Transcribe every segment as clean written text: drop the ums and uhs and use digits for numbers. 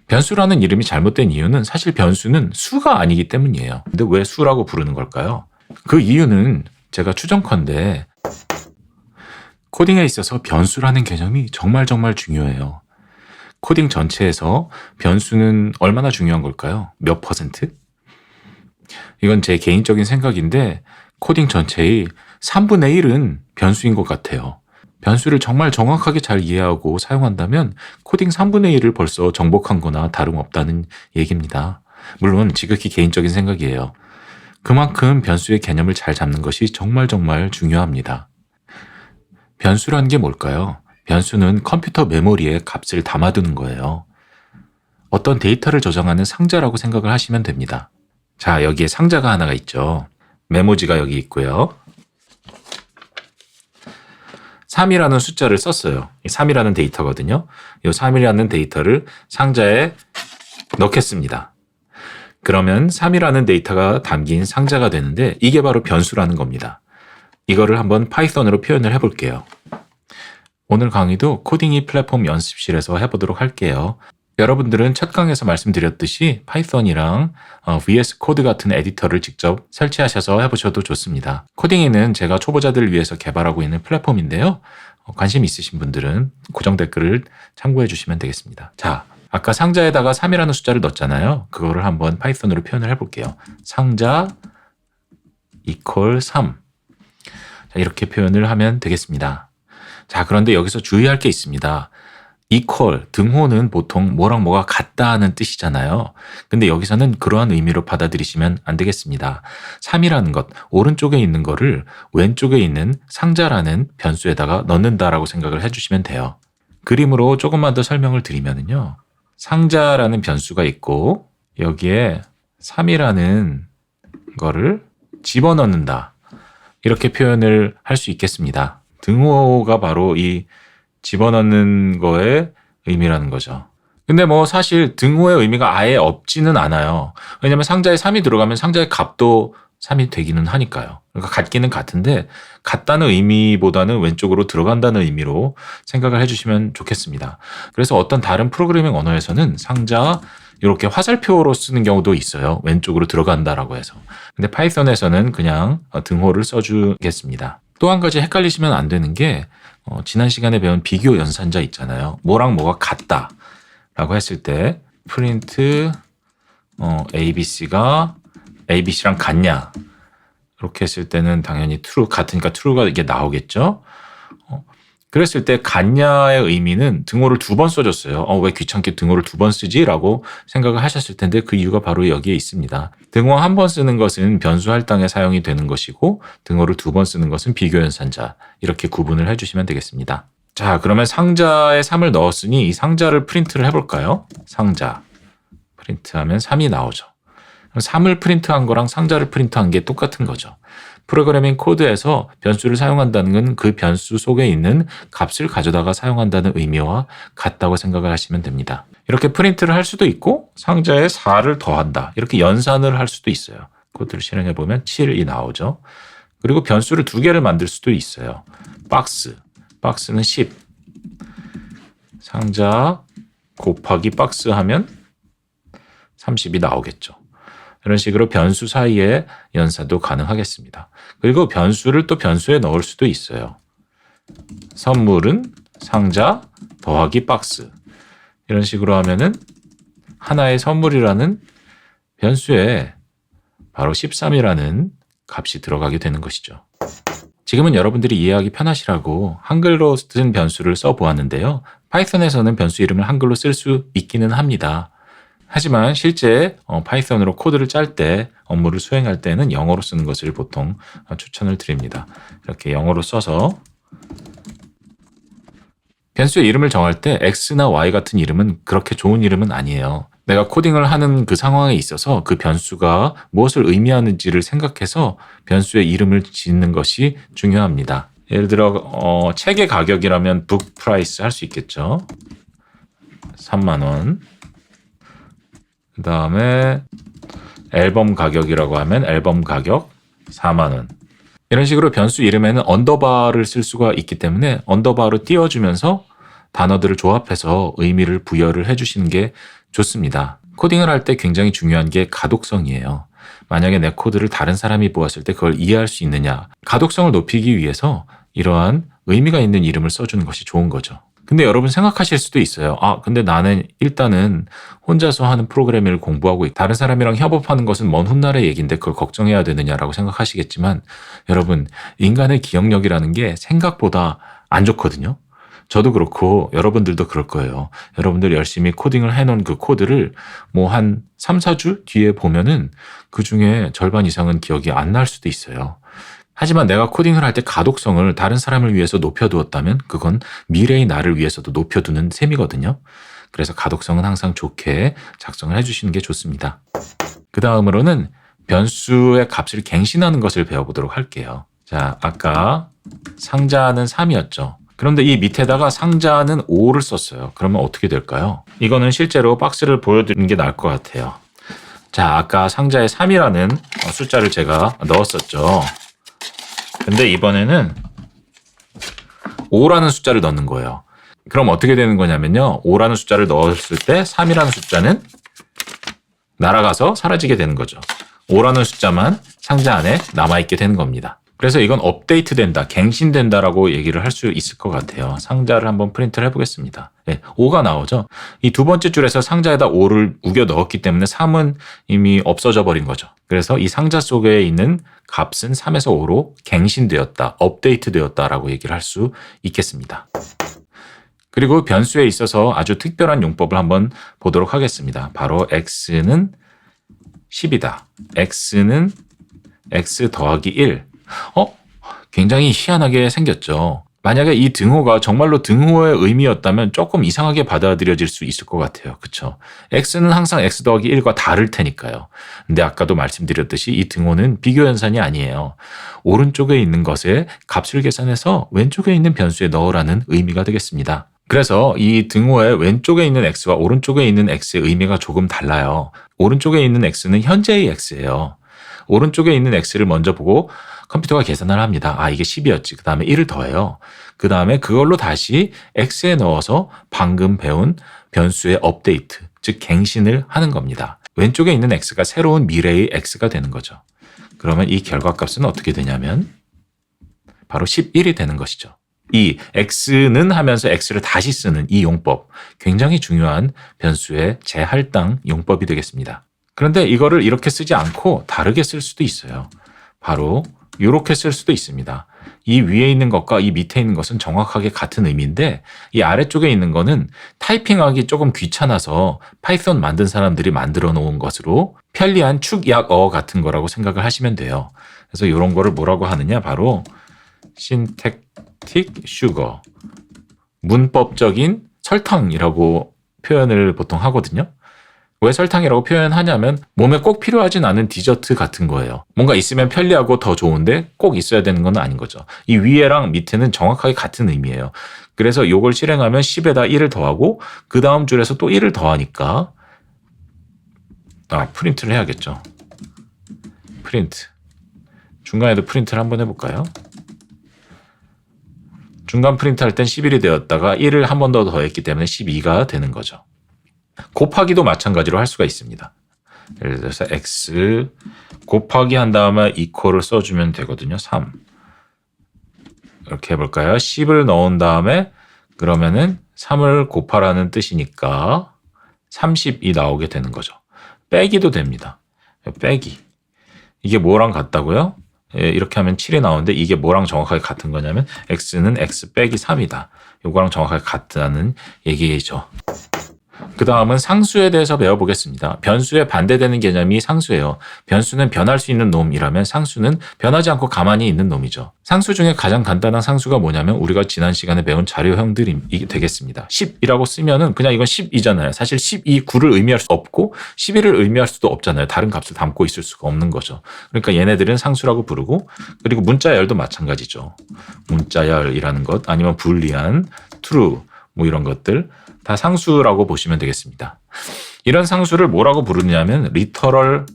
변수라는 이름이 잘못된 이유는 사실 변수는 수가 아니기 때문이에요. 근데 왜 수라고 부르는 걸까요? 그 이유는 제가 추정컨대 코딩에 있어서 변수라는 개념이 정말 중요해요. 코딩 전체에서 변수는 얼마나 중요한 걸까요? 몇 퍼센트? 이건 제 개인적인 생각인데 코딩 전체의 3분의 1은 변수인 것 같아요. 변수를 정말 정확하게 잘 이해하고 사용한다면 코딩 3분의 1을 벌써 정복한 거나 다름없다는 얘기입니다. 물론 지극히 개인적인 생각이에요. 그만큼 변수의 개념을 잘 잡는 것이 정말 중요합니다. 변수란 게 뭘까요? 변수는 컴퓨터 메모리에 값을 담아두는 거예요. 어떤 데이터를 저장하는 상자라고 생각을 하시면 됩니다. 자, 여기에 상자가 하나가 있죠. 메모지가 여기 있고요. 3이라는 숫자를 썼어요. 3이라는 데이터거든요. 이 3이라는 데이터를 상자에 넣겠습니다. 그러면 3이라는 데이터가 담긴 상자가 되는데 이게 바로 변수라는 겁니다. 이거를 한번 파이썬으로 표현을 해볼게요. 오늘 강의도 코딩이 플랫폼 연습실에서 해보도록 할게요. 여러분들은 첫 강에서 말씀드렸듯이 파이썬이랑 VS 코드 같은 에디터를 직접 설치하셔서 해보셔도 좋습니다. 코딩에는 제가 초보자들을 위해서 개발하고 있는 플랫폼인데요. 관심 있으신 분들은 고정 댓글을 참고해 주시면 되겠습니다. 자, 아까 상자에다가 3이라는 숫자를 넣었잖아요. 그거를 한번 파이썬으로 표현을 해볼게요. 상자 equal 3. 자, 이렇게 표현을 하면 되겠습니다. 자, 그런데 여기서 주의할 게 있습니다. equal, 등호는 보통 뭐랑 뭐가 같다는 뜻이잖아요. 근데 여기서는 그러한 의미로 받아들이시면 안 되겠습니다. 3이라는 것, 오른쪽에 있는 거를 왼쪽에 있는 상자라는 변수에다가 넣는다라고 생각을 해주시면 돼요. 그림으로 조금만 더 설명을 드리면요. 상자라는 변수가 있고 여기에 3이라는 거를 집어넣는다. 이렇게 표현을 할 수 있겠습니다. 등호가 바로 이 집어넣는 거의 의미라는 거죠. 근데 뭐 사실 등호의 의미가 아예 없지는 않아요. 왜냐면 상자에 3이 들어가면 상자의 값도 3이 되기는 하니까요. 그러니까 같기는 같은데 같다는 의미보다는 왼쪽으로 들어간다는 의미로 생각을 해주시면 좋겠습니다. 그래서 어떤 다른 프로그래밍 언어에서는 상자 이렇게 화살표로 쓰는 경우도 있어요. 왼쪽으로 들어간다라고 해서. 근데 파이썬에서는 그냥 등호를 써주겠습니다. 또 한 가지 헷갈리시면 안 되는 게 지난 시간에 배운 비교 연산자 있잖아요. 뭐랑 뭐가 같다 라고 했을 때 프린트 ABC가 ABC랑 같냐 이렇게 했을 때는 당연히 true 같으니까 true가 이게 나오겠죠. 그랬을 때 같냐의 의미는 등호를 2번 써줬어요. 왜 귀찮게 등호를 2번 쓰지? 라고 생각을 하셨을 텐데 그 이유가 바로 여기에 있습니다. 등호 1번 쓰는 것은 변수 할당에 사용이 되는 것이고 등호를 2번 쓰는 것은 비교 연산자 이렇게 구분을 해주시면 되겠습니다. 자, 그러면 상자에 3을 넣었으니 이 상자를 프린트를 해볼까요? 상자 프린트하면 3이 나오죠. 그럼 3을 프린트한 거랑 상자를 프린트한 게 똑같은 거죠. 프로그래밍 코드에서 변수를 사용한다는 건 그 변수 속에 있는 값을 가져다가 사용한다는 의미와 같다고 생각을 하시면 됩니다. 이렇게 프린트를 할 수도 있고 상자에 4를 더한다. 이렇게 연산을 할 수도 있어요. 코드를 실행해 보면 7이 나오죠. 그리고 변수를 2개를 만들 수도 있어요. 박스는 10. 상자 곱하기 박스 하면 30이 나오겠죠. 이런 식으로 변수 사이에 연산도 가능하겠습니다. 그리고 변수를 또 변수에 넣을 수도 있어요. 선물은 상자 더하기 박스. 이런 식으로 하면은 하나의 선물이라는 변수에 바로 13이라는 값이 들어가게 되는 것이죠. 지금은 여러분들이 이해하기 편하시라고 한글로 쓴 변수를 써보았는데요. 파이썬에서는 변수 이름을 한글로 쓸 수 있기는 합니다. 하지만 실제 파이썬으로 코드를 짤 때 업무를 수행할 때는 영어로 쓰는 것을 보통 추천을 드립니다. 이렇게 영어로 써서 변수의 이름을 정할 때 X나 Y 같은 이름은 그렇게 좋은 이름은 아니에요. 내가 코딩을 하는 그 상황에 있어서 그 변수가 무엇을 의미하는지를 생각해서 변수의 이름을 짓는 것이 중요합니다. 예를 들어 책의 가격이라면 book price 할 수 있겠죠. 3만 원. 그 다음에 앨범 가격이라고 하면 앨범 가격 4만 원. 이런 식으로 변수 이름에는 언더바를 쓸 수가 있기 때문에 언더바로 띄워주면서 단어들을 조합해서 의미를 부여를 해주시는 게 좋습니다. 코딩을 할 때 굉장히 중요한 게 가독성이에요. 만약에 내 코드를 다른 사람이 보았을 때 그걸 이해할 수 있느냐. 가독성을 높이기 위해서 이러한 의미가 있는 이름을 써주는 것이 좋은 거죠. 근데 여러분 생각하실 수도 있어요. 근데 나는 일단은 혼자서 하는 프로그래밍을 공부하고 있고 다른 사람이랑 협업하는 것은 먼 훗날의 얘기인데 그걸 걱정해야 되느냐라고 생각하시겠지만 여러분, 인간의 기억력이라는 게 생각보다 안 좋거든요. 저도 그렇고 여러분들도 그럴 거예요. 여러분들 열심히 코딩을 해놓은 그 코드를 뭐 한 3, 4주 뒤에 보면은 그 중에 절반 이상은 기억이 안 날 수도 있어요. 하지만 내가 코딩을 할 때 가독성을 다른 사람을 위해서 높여두었다면 그건 미래의 나를 위해서도 높여두는 셈이거든요. 그래서 가독성은 항상 좋게 작성을 해주시는 게 좋습니다. 그 다음으로는 변수의 값을 갱신하는 것을 배워보도록 할게요. 자, 아까 상자는 3이었죠. 그런데 이 밑에다가 상자는 5를 썼어요. 그러면 어떻게 될까요? 이거는 실제로 박스를 보여드리는 게 나을 것 같아요. 자, 아까 상자에 3이라는 숫자를 제가 넣었었죠. 근데 이번에는 5라는 숫자를 넣는 거예요. 그럼 어떻게 되는 거냐면요. 5라는 숫자를 넣었을 때 3이라는 숫자는 날아가서 사라지게 되는 거죠. 5라는 숫자만 상자 안에 남아있게 되는 겁니다. 그래서 이건 업데이트 된다, 갱신된다라고 얘기를 할 수 있을 것 같아요. 상자를 한번 프린트를 해보겠습니다. 네, 5가 나오죠. 이 두 번째 줄에서 상자에다 5를 우겨 넣었기 때문에 3은 이미 없어져 버린 거죠. 그래서 이 상자 속에 있는 값은 3에서 5로 갱신되었다, 업데이트 되었다라고 얘기를 할 수 있겠습니다. 그리고 변수에 있어서 아주 특별한 용법을 한번 보도록 하겠습니다. 바로 x는 10이다. x는 x 더하기 1. 굉장히 희한하게 생겼죠. 만약에 이 등호가 정말로 등호의 의미였다면 조금 이상하게 받아들여질 수 있을 것 같아요. 그렇죠? x는 항상 x 더하기 1과 다를 테니까요. 근데 아까도 말씀드렸듯이 이 등호는 비교 연산이 아니에요. 오른쪽에 있는 것에 값을 계산해서 왼쪽에 있는 변수에 넣으라는 의미가 되겠습니다. 그래서 이 등호의 왼쪽에 있는 x와 오른쪽에 있는 x의 의미가 조금 달라요. 오른쪽에 있는 x는 현재의 x예요. 오른쪽에 있는 x를 먼저 보고 컴퓨터가 계산을 합니다. 이게 10이었지. 그 다음에 1을 더해요. 그 다음에 그걸로 다시 x에 넣어서 방금 배운 변수의 업데이트, 즉 갱신을 하는 겁니다. 왼쪽에 있는 x가 새로운 미래의 x가 되는 거죠. 그러면 이 결과값은 어떻게 되냐면 바로 11이 되는 것이죠. 이 x는 하면서 x를 다시 쓰는 이 용법, 굉장히 중요한 변수의 재할당 용법이 되겠습니다. 그런데 이거를 이렇게 쓰지 않고 다르게 쓸 수도 있어요. 바로 이렇게 쓸 수도 있습니다. 이 위에 있는 것과 이 밑에 있는 것은 정확하게 같은 의미인데 이 아래쪽에 있는 거는 타이핑하기 조금 귀찮아서 파이썬 만든 사람들이 만들어 놓은 것으로 편리한 축약어 같은 거라고 생각을 하시면 돼요. 그래서 이런 거를 뭐라고 하느냐, 바로 synthetic sugar, 문법적인 설탕이라고 표현을 보통 하거든요. 왜 설탕이라고 표현하냐면 몸에 꼭 필요하진 않은 디저트 같은 거예요. 뭔가 있으면 편리하고 더 좋은데 꼭 있어야 되는 건 아닌 거죠. 이 위에랑 밑에는 정확하게 같은 의미예요. 그래서 이걸 실행하면 10에다 1을 더하고 그 다음 줄에서 또 1을 더하니까 프린트를 해야겠죠. 프린트. 중간에도 프린트를 한번 해볼까요? 중간 프린트 할 땐 11이 되었다가 1을 한 번 더 더했기 때문에 12가 되는 거죠. 곱하기도 마찬가지로 할 수가 있습니다. 예를 들어서 x 곱하기 한 다음에 equal을 써주면 되거든요. 3. 이렇게 해볼까요? 10을 넣은 다음에 그러면은 3을 곱하라는 뜻이니까 30이 나오게 되는 거죠. 빼기도 됩니다. 빼기. 이게 뭐랑 같다고요? 이렇게 하면 7이 나오는데 이게 뭐랑 정확하게 같은 거냐면 x는 x 빼기 3이다. 이거랑 정확하게 같다는 얘기죠. 그 다음은 상수에 대해서 배워보겠습니다. 변수에 반대되는 개념이 상수예요. 변수는 변할 수 있는 놈이라면 상수는 변하지 않고 가만히 있는 놈이죠. 상수 중에 가장 간단한 상수가 뭐냐면 우리가 지난 시간에 배운 자료형들이 되겠습니다. 10이라고 쓰면은 그냥 이건 10이잖아요. 사실 12, 9를 의미할 수 없고 11을 의미할 수도 없잖아요. 다른 값을 담고 있을 수가 없는 거죠. 그러니까 얘네들은 상수라고 부르고, 그리고 문자열도 마찬가지죠. 문자열이라는 것, 아니면 불리한, true, 뭐 이런 것들 다 상수라고 보시면 되겠습니다. 이런 상수를 뭐라고 부르냐면 리터럴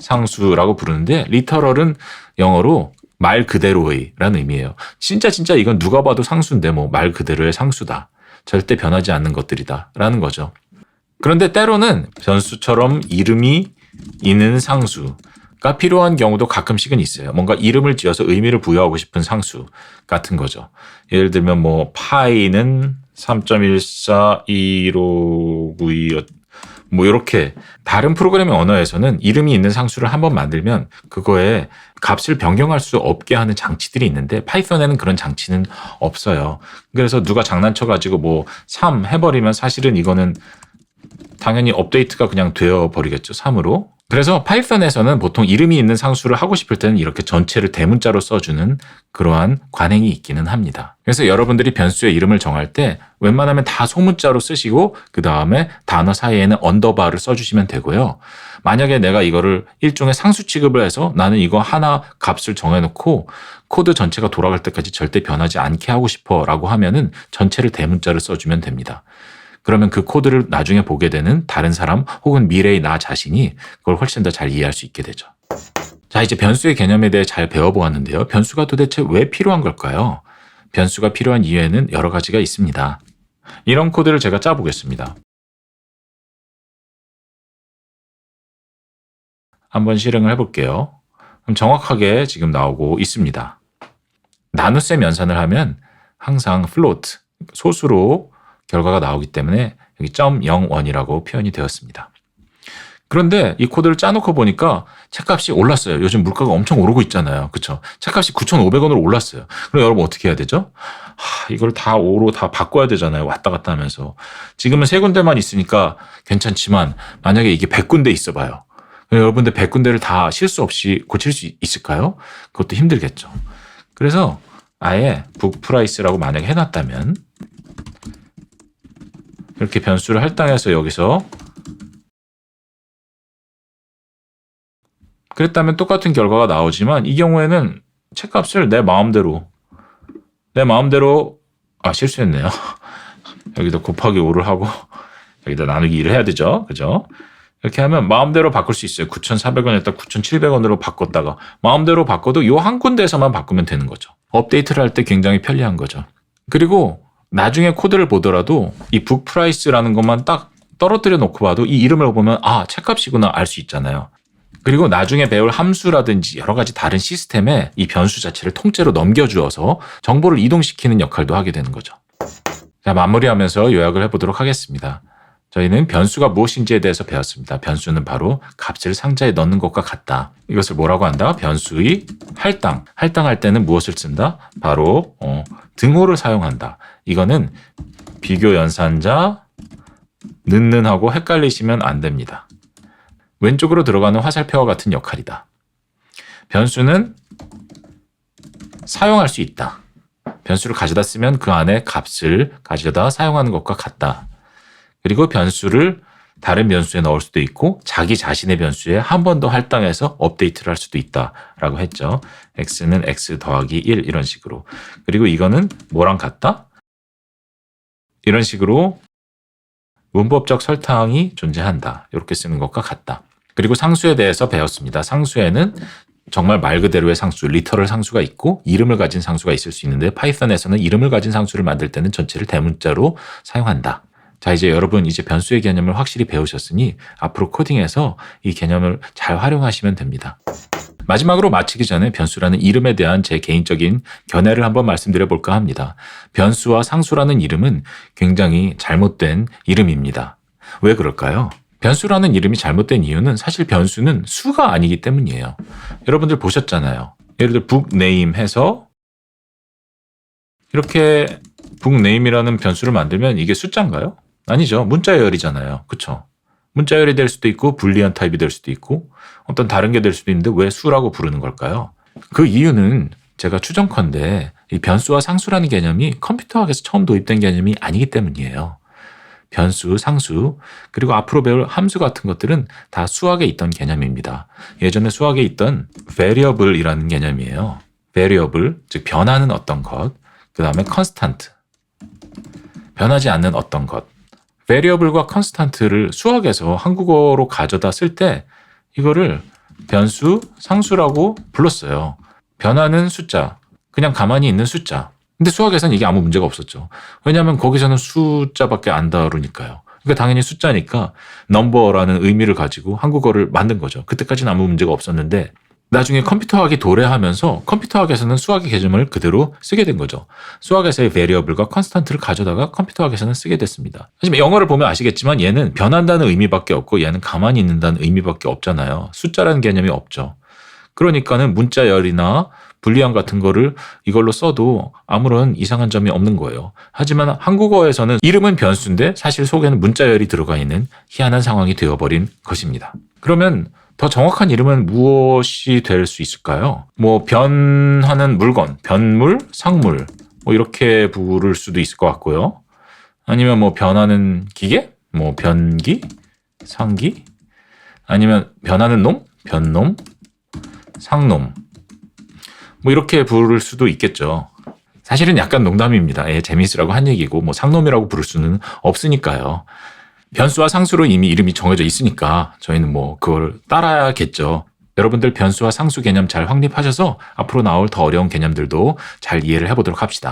상수라고 부르는데, 리터럴은 영어로 말 그대로의 라는 의미예요. 진짜 이건 누가 봐도 상수인데 뭐 말 그대로의 상수다. 절대 변하지 않는 것들이다 라는 거죠. 그런데 때로는 변수처럼 이름이 있는 상수가 필요한 경우도 가끔씩은 있어요. 뭔가 이름을 지어서 의미를 부여하고 싶은 상수 같은 거죠. 예를 들면 뭐 파이는 3.141592 뭐 이렇게 다른 프로그래밍 언어에서는 이름이 있는 상수를 한번 만들면 그거에 값을 변경할 수 없게 하는 장치들이 있는데 파이썬에는 그런 장치는 없어요. 그래서 누가 장난쳐가지고 뭐 3 해버리면 사실은 이거는 당연히 업데이트가 그냥 되어 버리겠죠. 3으로. 그래서 파이썬에서는 보통 이름이 있는 상수를 하고 싶을 때는 이렇게 전체를 대문자로 써주는 그러한 관행이 있기는 합니다. 그래서 여러분들이 변수의 이름을 정할 때 웬만하면 다 소문자로 쓰시고 그 다음에 단어 사이에는 언더바를 써주시면 되고요. 만약에 내가 이거를 일종의 상수 취급을 해서 나는 이거 하나 값을 정해놓고 코드 전체가 돌아갈 때까지 절대 변하지 않게 하고 싶어 라고 하면은 전체를 대문자를 써주면 됩니다. 그러면 그 코드를 나중에 보게 되는 다른 사람 혹은 미래의 나 자신이 그걸 훨씬 더 잘 이해할 수 있게 되죠. 자, 이제 변수의 개념에 대해 잘 배워보았는데요. 변수가 도대체 왜 필요한 걸까요? 변수가 필요한 이유에는 여러 가지가 있습니다. 이런 코드를 제가 짜보겠습니다. 한번 실행을 해볼게요. 그럼 정확하게 지금 나오고 있습니다. 나눗셈 연산을 하면 항상 float, 소수로 결과가 나오기 때문에 여기 .01이라고 표현이 되었습니다. 그런데 이 코드를 짜놓고 보니까 책값이 올랐어요. 요즘 물가가 엄청 오르고 있잖아요. 그렇죠? 책값이 9,500원으로 올랐어요. 그럼 여러분 어떻게 해야 되죠? 이걸 다 5로 다 바꿔야 되잖아요. 왔다 갔다 하면서. 지금은 3군데만 있으니까 괜찮지만 만약에 이게 100군데 있어 봐요. 여러분들 100군데를 다 실수 없이 고칠 수 있을까요? 그것도 힘들겠죠. 그래서 아예 북프라이스라고 만약에 해놨다면 이렇게 변수를 할당해서 여기서 그랬다면 똑같은 결과가 나오지만 이 경우에는 책값을 내 마음대로 실수했네요. 여기다 곱하기 5를 하고 여기다 나누기 2를 해야 되죠. 그죠? 이렇게 하면 마음대로 바꿀 수 있어요. 9,400원에다 9,700원으로 바꿨다가 마음대로 바꿔도 이 한 군데에서만 바꾸면 되는 거죠. 업데이트를 할 때 굉장히 편리한 거죠. 그리고 나중에 코드를 보더라도 이 북프라이스라는 것만 딱 떨어뜨려 놓고 봐도 이 이름을 보면 책값이구나 알 수 있잖아요. 그리고 나중에 배울 함수라든지 여러 가지 다른 시스템에 이 변수 자체를 통째로 넘겨주어서 정보를 이동시키는 역할도 하게 되는 거죠. 자, 마무리하면서 요약을 해보도록 하겠습니다. 저희는 변수가 무엇인지에 대해서 배웠습니다. 변수는 바로 값을 상자에 넣는 것과 같다. 이것을 뭐라고 한다? 변수의 할당. 할당할 때는 무엇을 쓴다? 바로 등호를 사용한다. 이거는 비교 연산자 는하고 헷갈리시면 안 됩니다. 왼쪽으로 들어가는 화살표와 같은 역할이다. 변수는 사용할 수 있다. 변수를 가져다 쓰면 그 안에 값을 가져다 사용하는 것과 같다. 그리고 변수를 다른 변수에 넣을 수도 있고 자기 자신의 변수에 한 번 더 할당해서 업데이트를 할 수도 있다라고 했죠. x는 x 더하기 1 이런 식으로. 그리고 이거는 뭐랑 같다? 이런 식으로 문법적 설탕이 존재한다. 이렇게 쓰는 것과 같다. 그리고 상수에 대해서 배웠습니다. 상수에는 정말 말 그대로의 상수, 리터럴 상수가 있고 이름을 가진 상수가 있을 수 있는데 파이썬에서는 이름을 가진 상수를 만들 때는 전체를 대문자로 사용한다. 자, 이제 여러분 이제 변수의 개념을 확실히 배우셨으니 앞으로 코딩에서 이 개념을 잘 활용하시면 됩니다. 마지막으로 마치기 전에 변수라는 이름에 대한 제 개인적인 견해를 한번 말씀드려 볼까 합니다. 변수와 상수라는 이름은 굉장히 잘못된 이름입니다. 왜 그럴까요? 변수라는 이름이 잘못된 이유는 사실 변수는 수가 아니기 때문이에요. 여러분들 보셨잖아요. 예를 들어 bookname 해서 이렇게 bookname이라는 변수를 만들면 이게 숫자인가요? 아니죠. 문자열이잖아요. 그쵸? 문자열이 될 수도 있고 불리언 타입이 될 수도 있고 어떤 다른 게 될 수도 있는데 왜 수라고 부르는 걸까요? 그 이유는 제가 추정컨대 이 변수와 상수라는 개념이 컴퓨터학에서 처음 도입된 개념이 아니기 때문이에요. 변수, 상수, 그리고 앞으로 배울 함수 같은 것들은 다 수학에 있던 개념입니다. 예전에 수학에 있던 variable이라는 개념이에요. variable, 즉 변하는 어떤 것, 그 다음에 constant, 변하지 않는 어떤 것. variable과 constant를 수학에서 한국어로 가져다 쓸 때 이거를 변수, 상수라고 불렀어요. 변하는 숫자, 그냥 가만히 있는 숫자. 근데 수학에서는 이게 아무 문제가 없었죠. 왜냐하면 거기서는 숫자밖에 안 다루니까요. 그러니까 당연히 숫자니까 넘버라는 의미를 가지고 한국어를 만든 거죠. 그때까지는 아무 문제가 없었는데 나중에 컴퓨터학이 도래하면서 컴퓨터학에서는 수학의 개념을 그대로 쓰게 된 거죠. 수학에서의 베리어블과 컨스턴트를 가져다가 컴퓨터학에서는 쓰게 됐습니다. 하지만 영어를 보면 아시겠지만 얘는 변한다는 의미밖에 없고 얘는 가만히 있는다는 의미밖에 없잖아요. 숫자라는 개념이 없죠. 그러니까는 문자열이나 분리형 같은 거를 이걸로 써도 아무런 이상한 점이 없는 거예요. 하지만 한국어에서는 이름은 변수인데 사실 속에는 문자열이 들어가 있는 희한한 상황이 되어버린 것입니다. 그러면 더 정확한 이름은 무엇이 될 수 있을까요? 뭐 변하는 물건, 변물, 상물 뭐 이렇게 부를 수도 있을 것 같고요. 아니면 뭐 변하는 기계, 뭐 변기, 상기, 아니면 변하는 놈, 변놈, 상놈 뭐 이렇게 부를 수도 있겠죠. 사실은 약간 농담입니다. 재미있으라고 한 얘기고 뭐 상놈이라고 부를 수는 없으니까요. 변수와 상수로 이미 이름이 정해져 있으니까 저희는 뭐 그걸 따라야겠죠. 여러분들 변수와 상수 개념 잘 확립하셔서 앞으로 나올 더 어려운 개념들도 잘 이해를 해보도록 합시다.